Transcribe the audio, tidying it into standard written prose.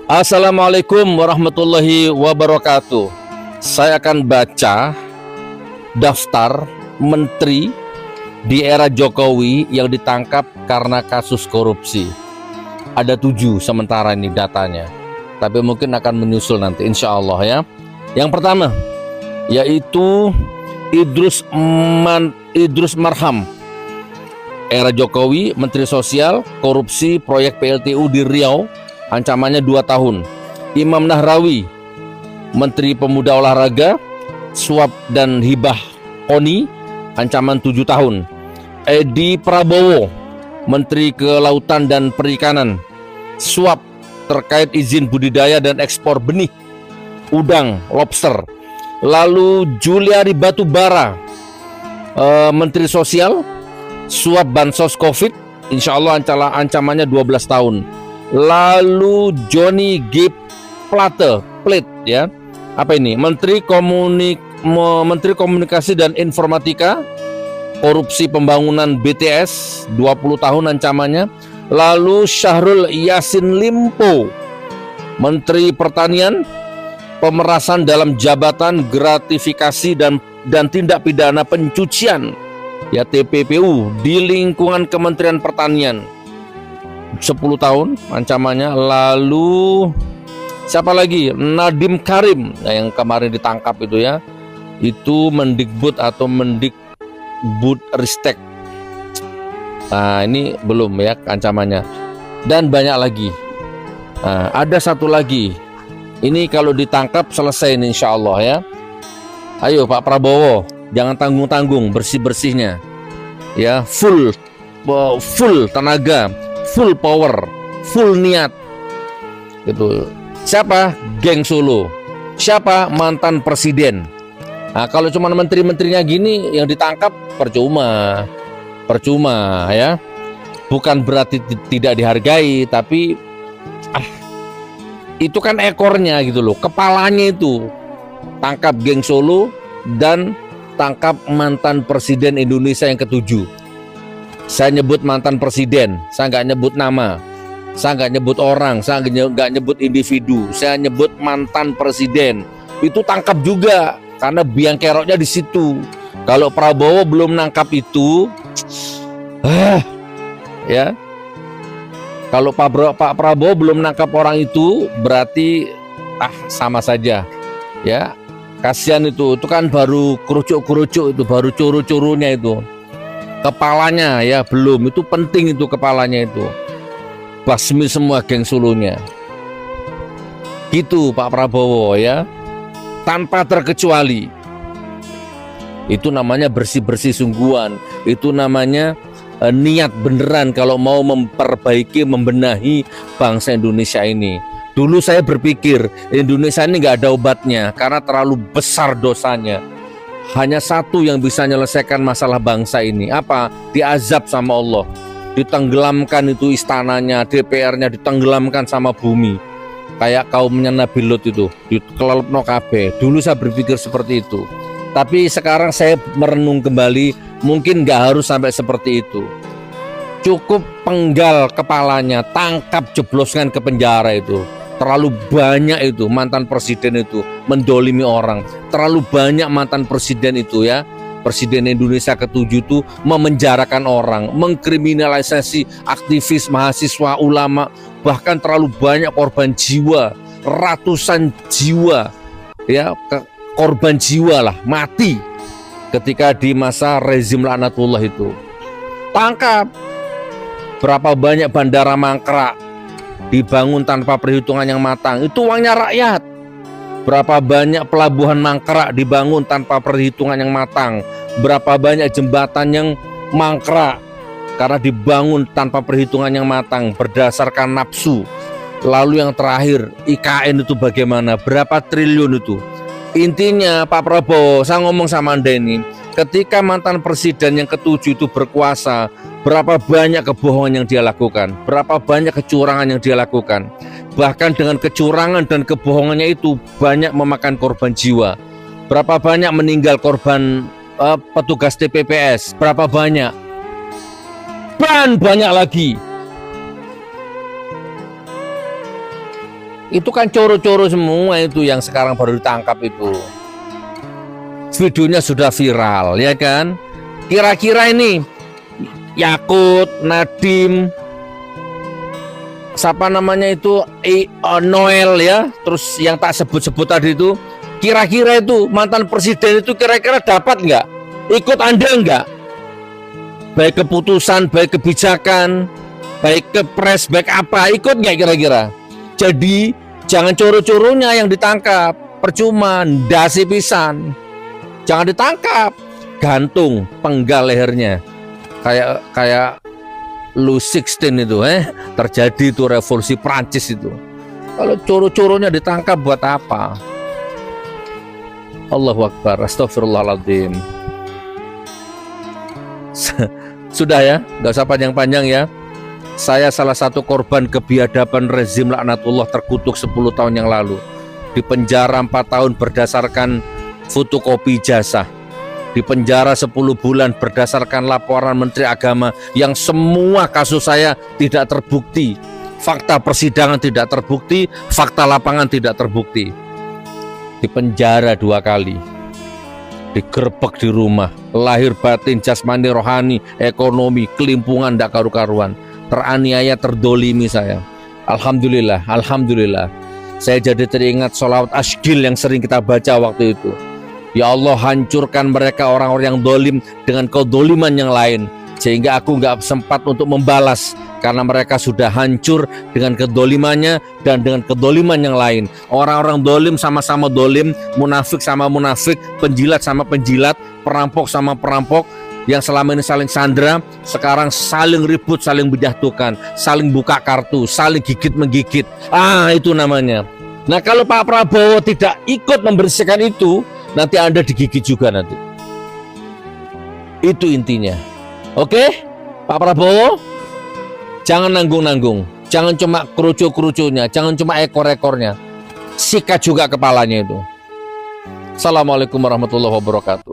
Assalamualaikum warahmatullahi wabarakatuh. Saya akan baca daftar menteri di era Jokowi yang ditangkap karena kasus korupsi. Ada 7 sementara ini datanya, tapi mungkin akan menyusul nanti insya Allah ya. Yang pertama yaitu Idrus Marham, era Jokowi, Menteri Sosial, korupsi proyek PLTU di Riau, ancamannya 2 tahun. Imam Nahrawi, Menteri Pemuda Olahraga, suap dan hibah KONI, ancaman 7 tahun. Edi Prabowo, Menteri Kelautan dan Perikanan, suap terkait izin budidaya dan ekspor benih udang, lobster. Lalu Juliari Batubara, Menteri Sosial, suap bansos COVID, insya Allah ancamannya 12 tahun. Lalu Johnny G. Plate ya, apa ini? Menteri Komunikasi dan Informatika, korupsi pembangunan BTS, 20 tahun ancamannya. Lalu Syahrul Yassin Limpo, Menteri Pertanian, pemerasan dalam jabatan, gratifikasi dan tindak pidana pencucian, ya TPPU, di lingkungan Kementerian Pertanian, 10 tahun ancamannya. Lalu siapa lagi? Nadiem Karim, yang kemarin ditangkap itu ya, itu Mendikbud atau Mendikbudristek. Nah ini belum ya ancamannya. Dan banyak lagi. Nah, ada satu lagi. Ini kalau ditangkap selesai ini insya Allah ya. Ayo Pak Prabowo, jangan tanggung-tanggung, bersih-bersihnya ya, full tenaga, full power, full niat gitu. Siapa? Geng Solo. Siapa? Mantan presiden. Nah, kalau cuma menteri-menterinya gini yang ditangkap, percuma ya. Bukan berarti tidak dihargai, tapi itu kan ekornya gitu loh, kepalanya itu. Tangkap geng Solo dan tangkap mantan presiden Indonesia yang ke-7. Saya nyebut mantan presiden, saya nggak nyebut nama, saya nggak nyebut orang, saya nggak nyebut individu, saya nyebut mantan presiden. Itu tangkap juga karena biang keroknya di situ. Kalau Prabowo belum nangkap itu, ya. Kalau Pak Prabowo belum nangkap orang itu, berarti sama saja ya. Kasihan itu kan baru kerucuk-kerucuk, itu baru curu-curunya itu. Kepalanya ya belum, itu penting itu kepalanya itu. Basmi semua geng Solonya. Gitu Pak Prabowo ya. Tanpa terkecuali. Itu namanya bersih-bersih sungguhan. Itu namanya niat beneran kalau mau memperbaiki, membenahi bangsa Indonesia ini. Dulu saya berpikir Indonesia ini nggak ada obatnya karena terlalu besar dosanya. Hanya satu yang bisa menyelesaikan masalah bangsa ini, apa? Diazab sama Allah, ditenggelamkan itu istananya, DPR-nya ditenggelamkan sama bumi, kayak kaumnya Nabi Lut itu, dikelelepno kabeh. Dulu saya berpikir seperti itu, tapi sekarang saya merenung kembali, mungkin nggak harus sampai seperti itu. Cukup penggal kepalanya, tangkap, jebloskan ke penjara itu. Terlalu banyak itu mantan presiden itu mendolimi orang. Terlalu banyak mantan presiden itu ya. Presiden Indonesia ke-7 itu memenjarakan orang, mengkriminalisasi aktivis, mahasiswa, ulama. Bahkan terlalu banyak korban jiwa, ratusan jiwa ya, korban jiwa lah, mati ketika di masa rezim laknatullah itu. Tangkap. Berapa banyak bandara mangkrak dibangun tanpa perhitungan yang matang, itu uangnya rakyat. Berapa banyak pelabuhan mangkrak dibangun tanpa perhitungan yang matang. Berapa banyak jembatan yang mangkrak karena dibangun tanpa perhitungan yang matang, berdasarkan nafsu. Lalu yang terakhir, IKN itu bagaimana? Berapa triliun itu? Intinya Pak Prabowo, saya ngomong sama Anda ini, ketika mantan presiden yang ke-7 itu berkuasa, berapa banyak kebohongan yang dia lakukan, berapa banyak kecurangan yang dia lakukan. Bahkan dengan kecurangan dan kebohongannya itu banyak memakan korban jiwa. Berapa banyak meninggal korban petugas TPPS, berapa banyak? Banyak lagi. Itu kan coro-coro semua itu yang sekarang baru ditangkap itu. Videonya sudah viral, ya kan? Kira-kira ini Yakut, Nadiem, siapa namanya itu, Noel ya, terus yang tak sebut-sebut tadi itu, kira-kira itu mantan presiden itu kira-kira dapat nggak? Ikut Anda nggak? Baik keputusan, baik kebijakan, baik kepres, baik apa, ikut nggak kira-kira? Jadi jangan coro-coronya yang ditangkap, percuma, dasi pisan. Jangan ditangkap, gantung, penggal lehernya. Kayak Louis XVI itu, terjadi itu revolusi Prancis itu. Kalau coro-coronya ditangkap buat apa? Allahu Akbar, astagfirullahaladzim. Sudah ya, nggak usah panjang-panjang ya. Saya salah satu korban kebiadaban rezim laknatullah terkutuk 10 tahun yang lalu. Di penjara 4 tahun berdasarkan fotokopi ijazah. Di penjara 10 bulan berdasarkan laporan Menteri Agama yang semua kasus saya tidak terbukti. Fakta persidangan tidak terbukti, fakta lapangan tidak terbukti. Di penjara 2 kali. Digerebek di rumah, lahir batin, jasmani, rohani, ekonomi, kelimpungan, tidak karu-karuan. Teraniaya, terdolimi saya. Alhamdulillah, alhamdulillah. Saya jadi teringat sholawat asgil yang sering kita baca waktu itu. Ya Allah, hancurkan mereka orang-orang yang dolim dengan kedoliman yang lain, sehingga aku nggak sempat untuk membalas karena mereka sudah hancur dengan kedolimannya dan dengan kedoliman yang lain. Orang-orang dolim sama-sama dolim, munafik sama munafik, penjilat sama penjilat, perampok sama perampok. Yang selama ini saling sandera, sekarang saling ribut, saling menjatuhkan, saling buka kartu, saling gigit-menggigit. Itu namanya. Nah, kalau Pak Prabowo tidak ikut membersihkan itu, nanti Anda digigit juga nanti. Itu intinya. Oke, Pak Prabowo, jangan nanggung-nanggung. Jangan cuma kerucu-kerucunya, jangan cuma ekor-ekornya. Sikat juga kepalanya itu. Assalamualaikum warahmatullahi wabarakatuh.